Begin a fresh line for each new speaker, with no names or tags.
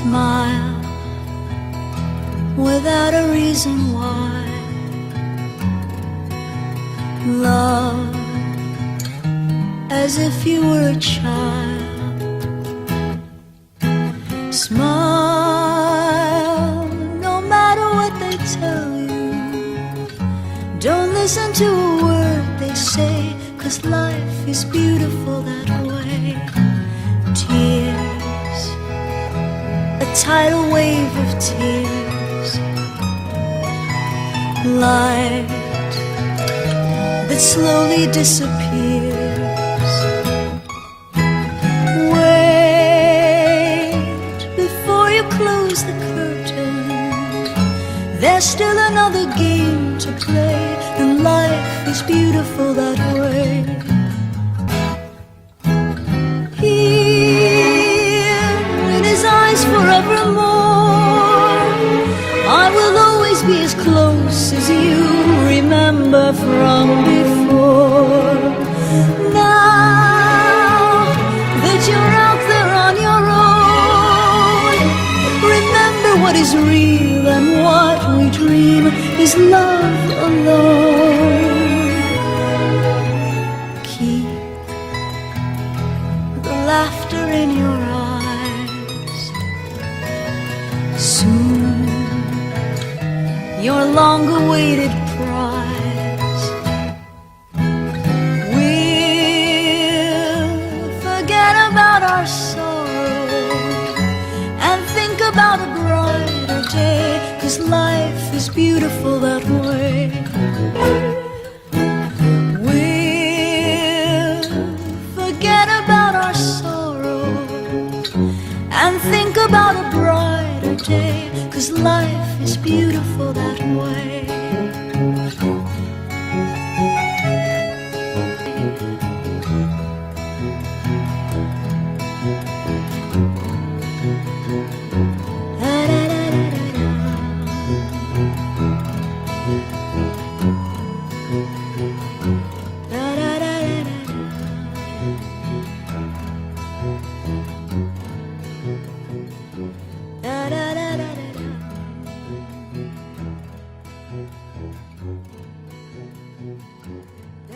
Smile without a reason why. Love as if you were a child. Smile no matter what they tell you. Don't listen to a word they say, 'cause life is beautiful that way. Tears, a tidal wave of tears. Light that slowly disappears. Wait before you close the curtain. There's still another game to play, and life is beautiful that way. Here in his eyes forevermore, I will always be as close as you remember from before. Now that you're out there on your own, remember what is real, and what we dream is love alone. Keep the laughter in your eyes. Soon your long-awaited prize will forget about our sorrow and think about a brighter day, 'cause life is beautiful that way. We'll forget about our sorrow and think about a brighter day, 'cause life is beautiful that way.